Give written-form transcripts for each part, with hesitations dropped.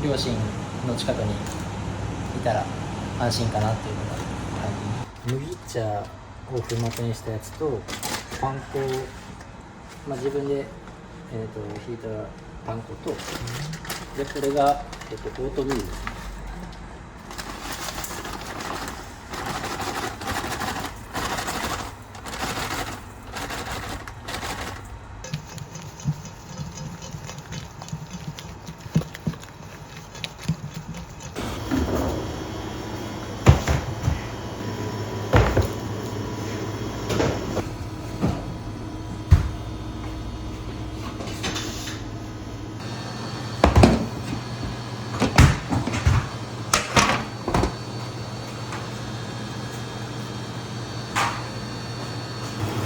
両親の近くにいたら安心かなっていうのが麦茶を粉末にしたやつとパン粉を、自分で、ひいたパン粉と、でこれが、オートミールですね。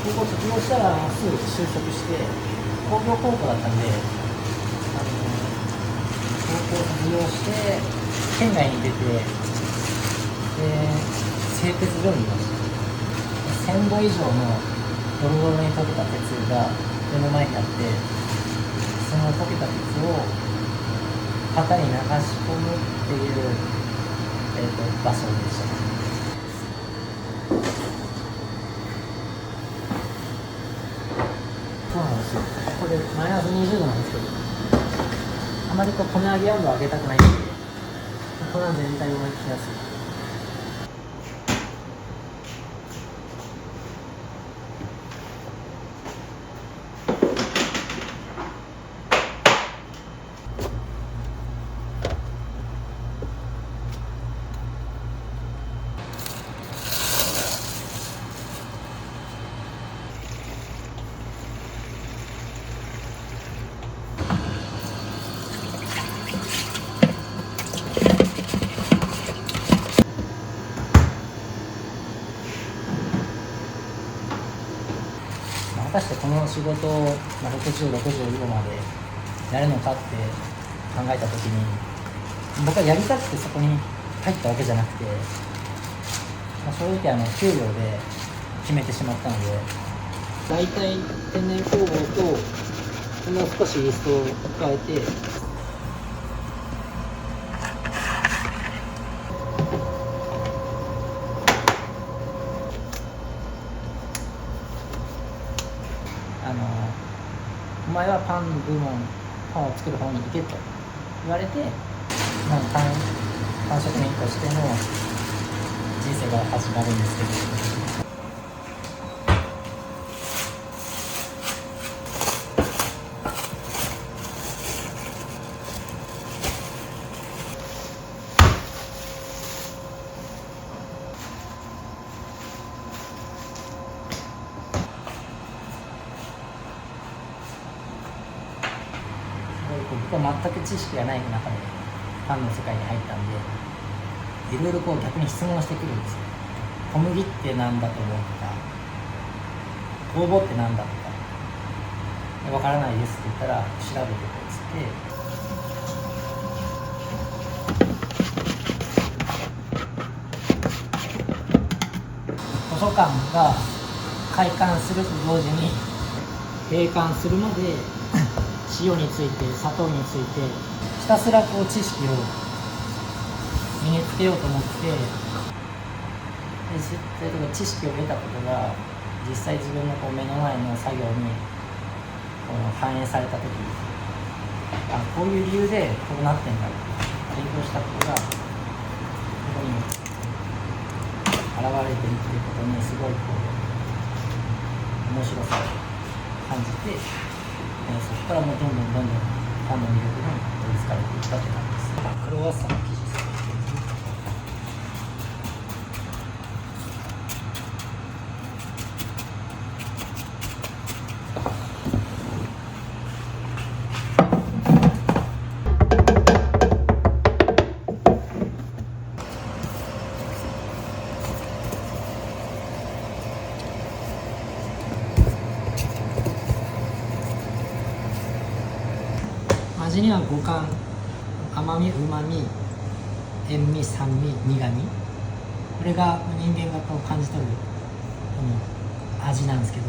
高校卒業したらすぐ就職して工業高校だったんで、高校卒業して県外に出て、で製鉄所にいました。1000度以上のドロドロに溶けた鉄が目の前にあって、その溶けた鉄を型に流し込むっていう、場所でした。そうなんですよ。これマイナス20度なんですけど、あまり米揚げ温度を上げたくないんで、粉全体を巻きやすい。果たしてこの仕事を60、65までやるのかって考えたときに、僕はやりたくてそこに入ったわけじゃなくて、正直給料で決めてしまったので、大体天然酵母ともう少しイーストを加えて、お前はパンを作る方に行けと言われて、パン職人としての人生が始まるんですけど、僕は全く知識がない中でパンの世界に入ったんで、いろいろ逆に質問してくるんですよ。小麦って何だと思うとか、酵母って何だとか、わからないですって言ったら調べてこうっつって、図書館が開館すると同時に閉館するまで塩について、砂糖についてひたすら知識を身につけようと思って、知識を得たことが実際自分の目の前の作業に反映された時、こういう理由でこうなってんだって勉強したことがここに現れてるっていうことにすごい面白さを感じて、そこからもうどんどんパンの魅力に取りつかれていったって感じです。クロワッサンの生地です。味には五感、甘み、うまみ、塩味、酸味、苦味、これが人間が感じ取る味なんですけど、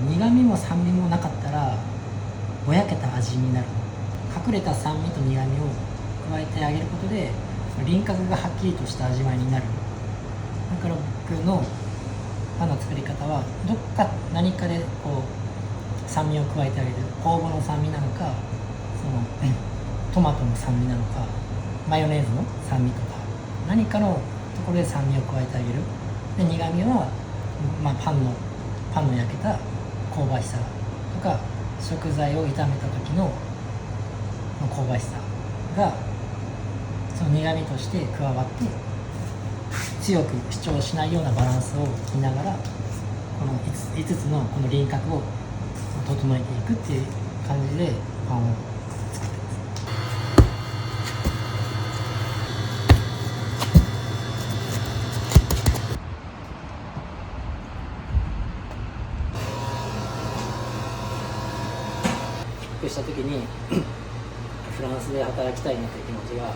苦味も酸味もなかったらぼやけた味になる。隠れた酸味と苦味を加えてあげることで輪郭がはっきりとした味わいになる。だから僕のパンの作り方はどっか何かでこう酸味を加えてあげる。酵母の酸味なのか、そのトマトの酸味なのか、マヨネーズの酸味とか何かのところで酸味を加えてあげる。で苦味は、パンの焼けた香ばしさとか、食材を炒めた時の香ばしさがその苦味として加わって強く主張しないようなバランスを見ながら、この 5つのこの輪郭を整えていくっていう感じでパンを作ってます。帰国した時にフランスで働きたいなという気持ちがこ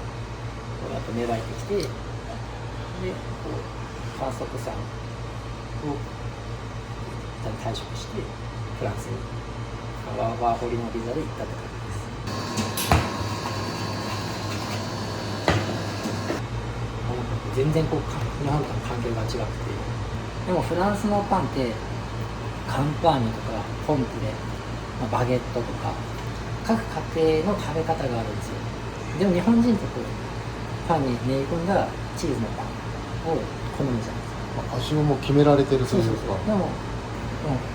うやっぱ芽生えてきて、でこう観測さんを一旦退職してフランスにワーホリのビザで行ったって感じです。全然こう日本との環境が違くて、でもフランスのパンってカンパーニュとかポンプレ、バゲットとか各家庭の食べ方があるんですよ。でも日本人ってこうパンに練り込んだチーズのパンを好むじゃないですか。味ももう決められてるというか。でも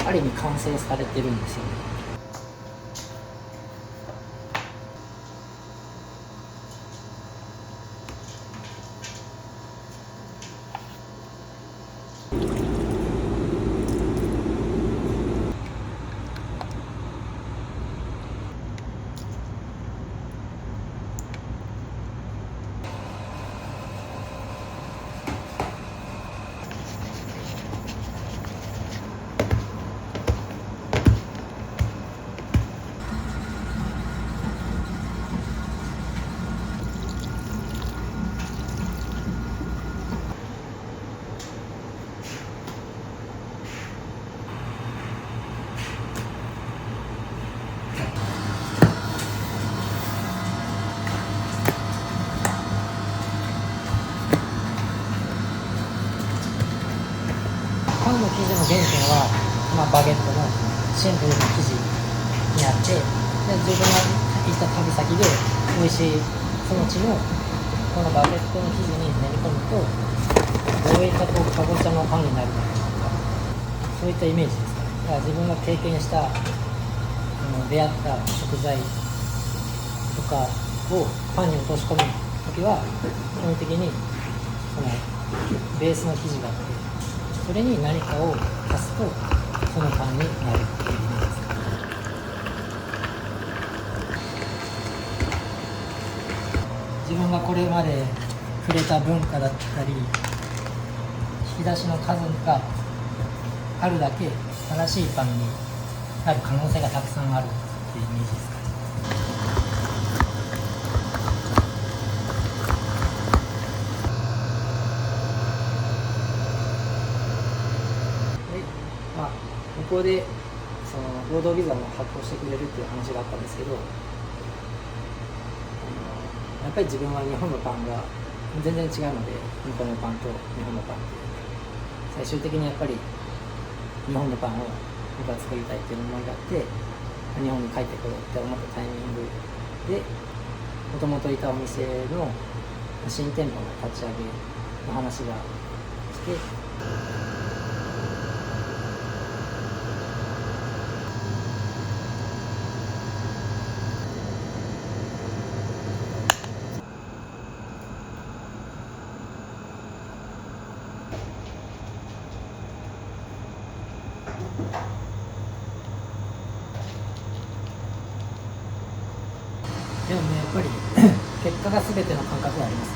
ある意味完成されてるんですよね。パンの生地の原点は、バゲットのシンプルな生地にあって、で自分が行った旅先で美味しいその地のこのバゲットの生地に練り込むとどういったかぼちゃのパンになるかとか、そういったイメージですかね。だから自分が経験した出会った食材とかをパンに落とし込むときは基本的にそのベースの生地があって、それに何かを足すとそのパンになるっていうイメージですか。自分がこれまで触れた文化だったり引き出しの数があるだけ新しいパンになる可能性がたくさんあるっていうイメージですかね。向こうでその労働ビザも発行してくれるっていう話があったんですけど、やっぱり自分は日本のパンが全然違うので、向こうのパンと日本のパンって最終的にやっぱり日本のパンを僕は作りたいっていう思いがあって、日本に帰ってこようって思ったタイミングで、もともといたお店の新店舗の立ち上げの話が来て、でもね、やっぱり結果が全ての感覚があります。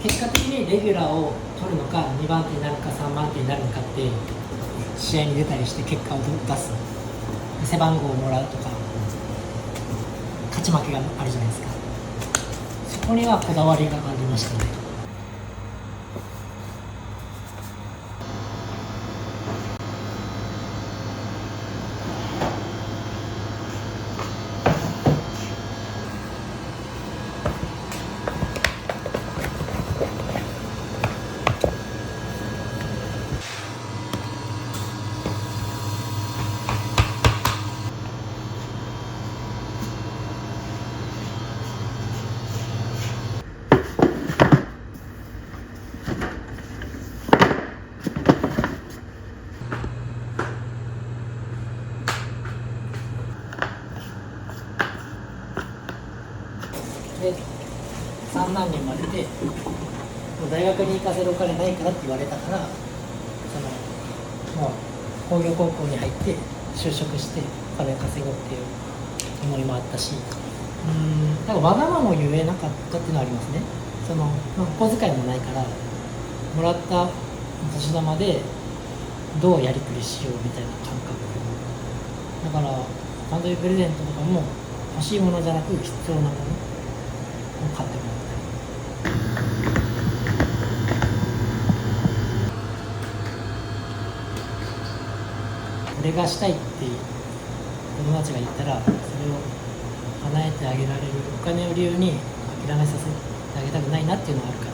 結果的にレギュラーを取るのか2番手になるか3番手になるのかって試合に出たりして結果を出す、背番号をもらうとか勝ち負けがあるじゃないですか。そこにはこだわりがありましたね。何年まででもう大学に行かせるお金ないからって言われたから、もう工業高校に入って就職してお金稼ごうっていう思いもあったし、だからわがままも言えなかったっていうのはありますね。お小遣いもないからもらったお年玉でどうやりくりしようみたいな感覚だから、誕生日プレゼントとかも欲しいものじゃなく必要なものを買ってもらったり、これがしたいって子供たちが言ったらそれを叶えてあげられるお金を理由に諦めさせてあげたくないなっていうのがあるから。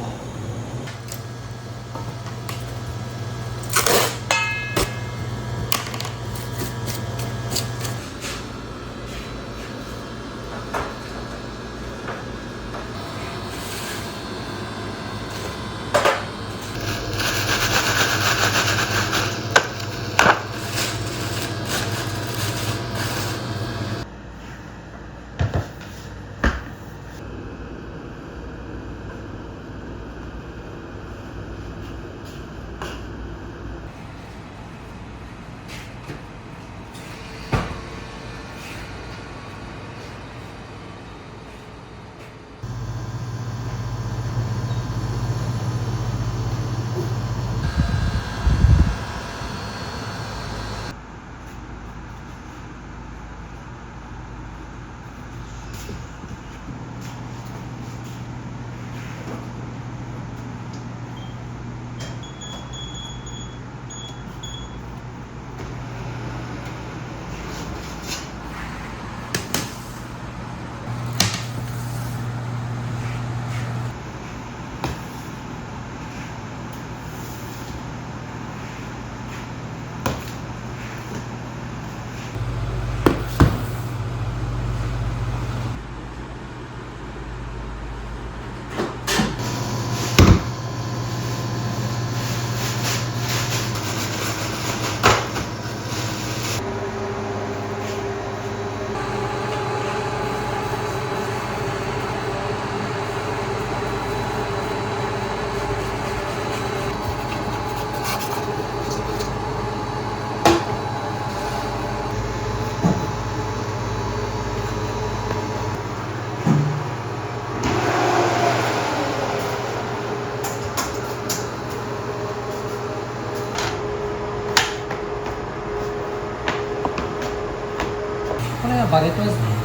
これはバゲットですね。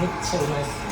めっちゃうまいっす。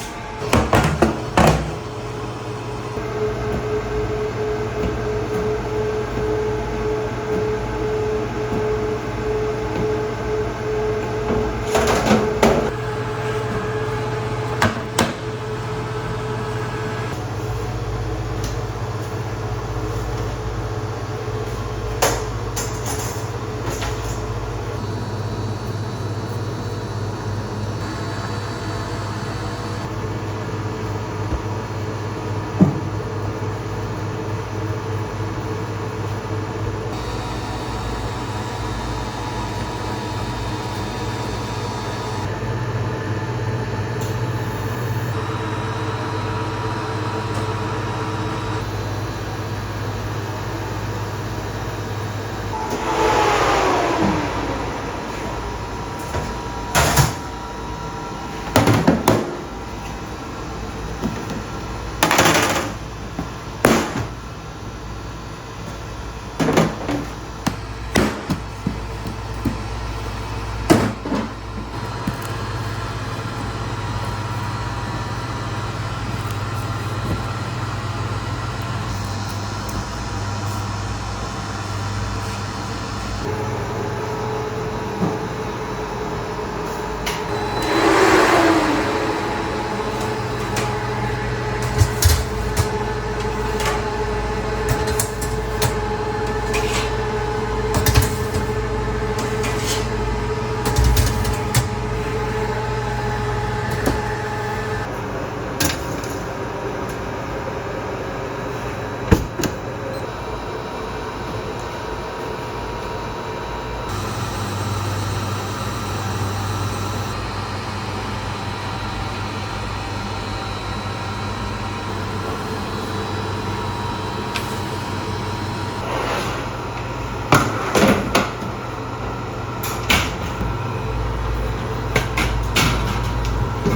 こ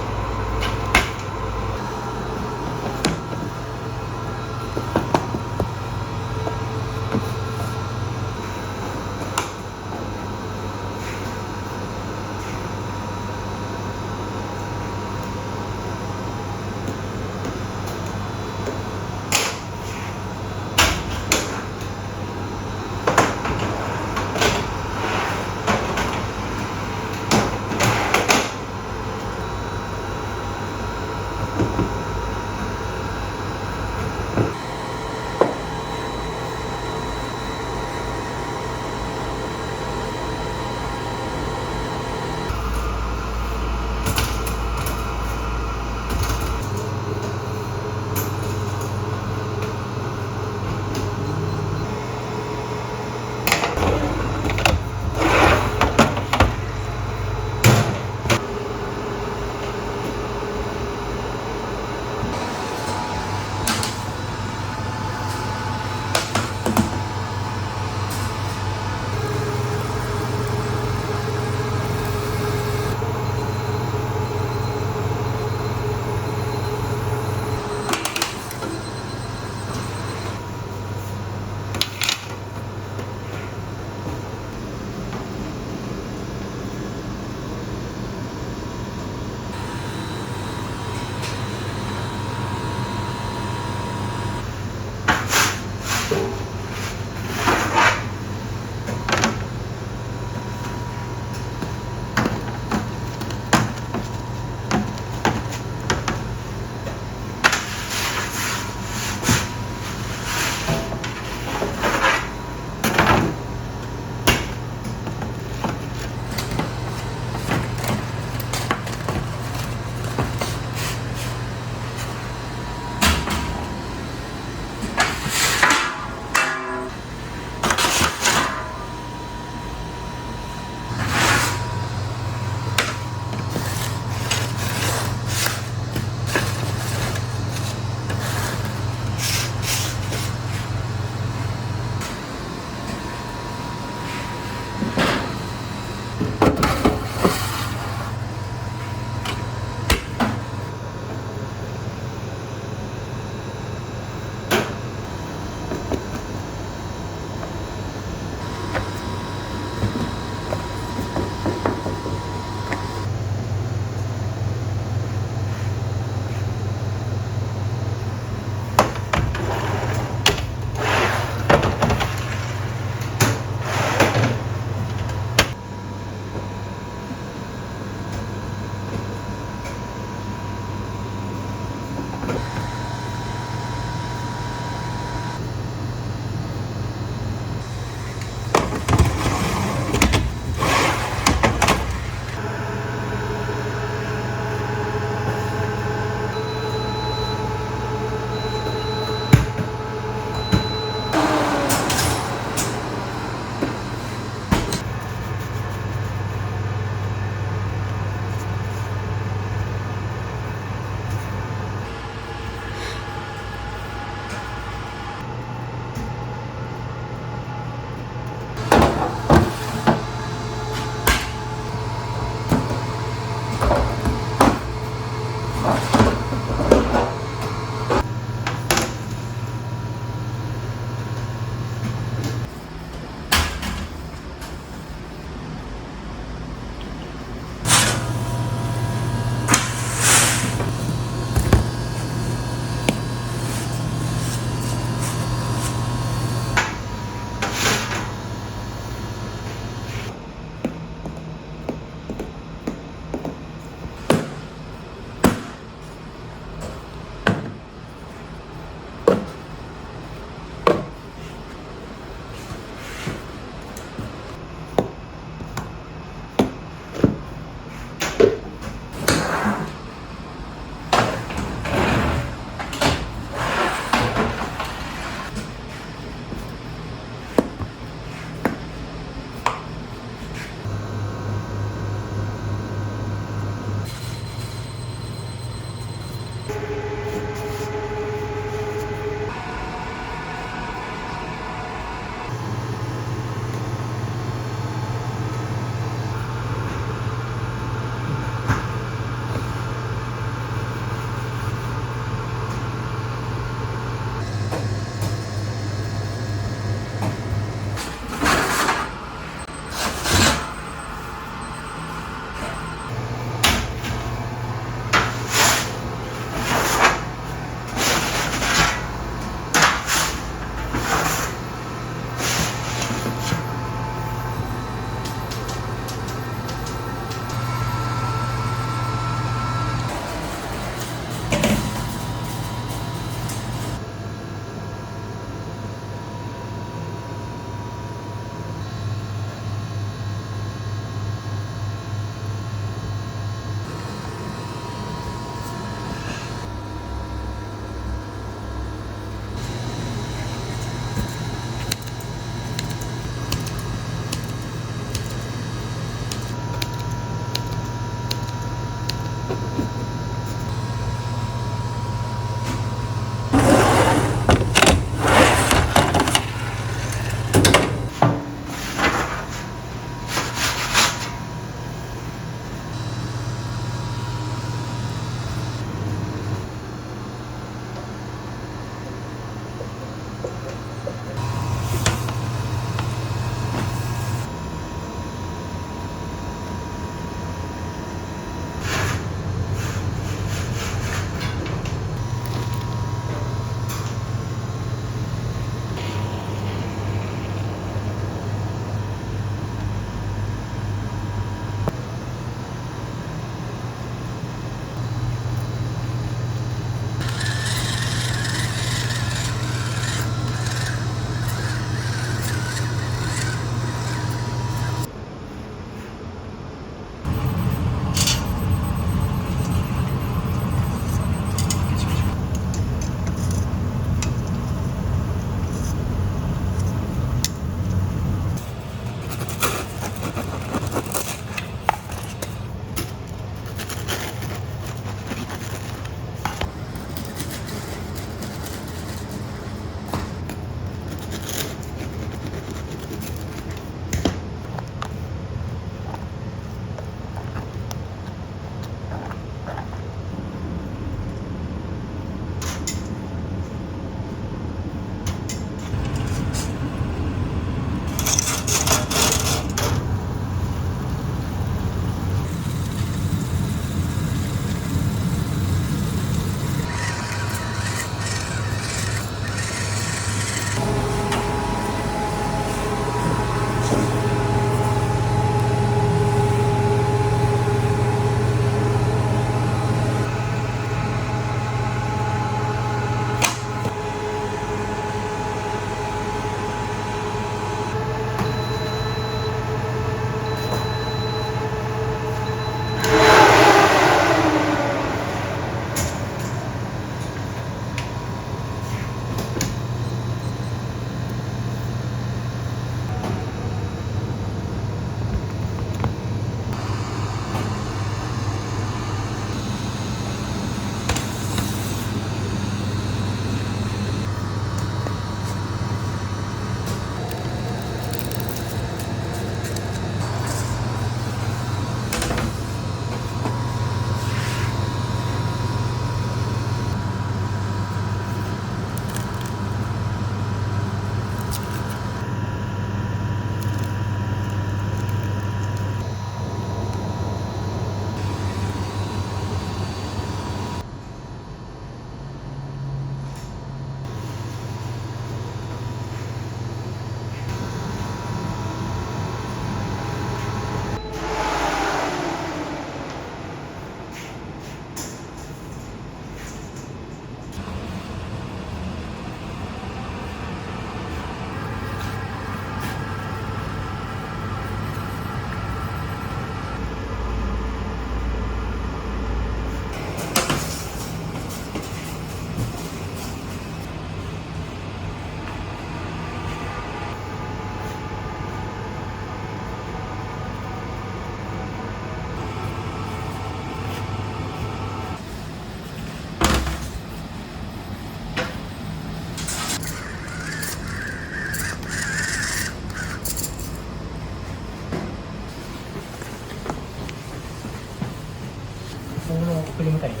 僕の送り迎えに行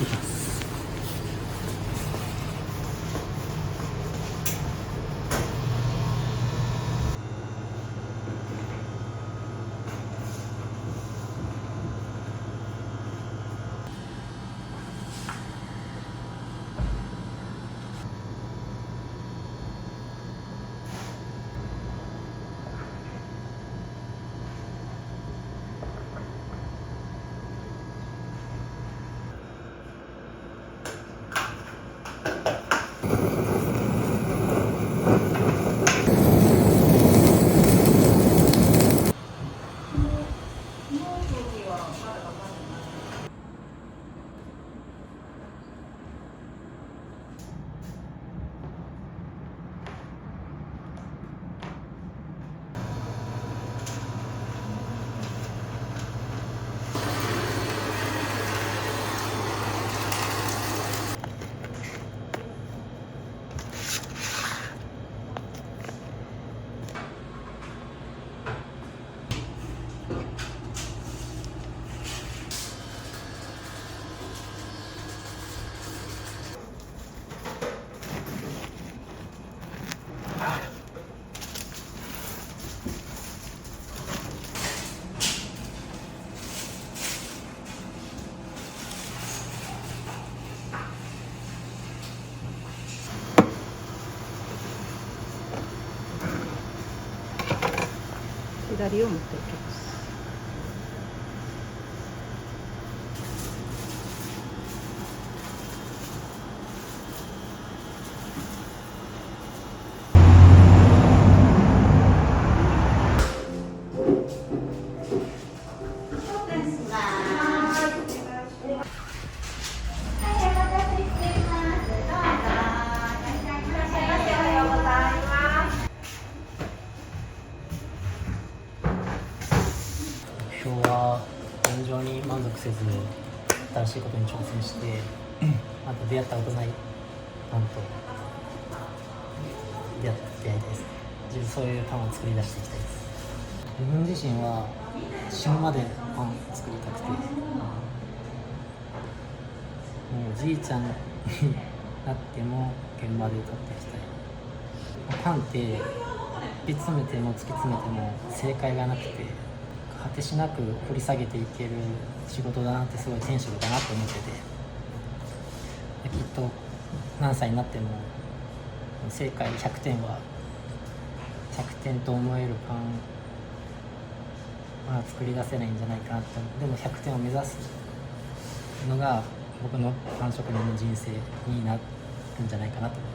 きます。左を持っていきます。今日は現状に満足せず新しいことに挑戦してまた出会ったことないパンと出会いたいですね。そういうパンを作り出していきたいです。自分自身は死ぬまでパン作りたくて、もうおじいちゃんになっても現場で立っていきたい。パンって突き詰めても突き詰めても正解がなくて、果てしなく掘り下げていける仕事だなって、すごい天職だなって思ってて、きっと何歳になっても正解100点は100点と思えるパンは作り出せないんじゃないかなって。でも100点を目指すのが僕のパン職人の人生になるんじゃないかなと思います。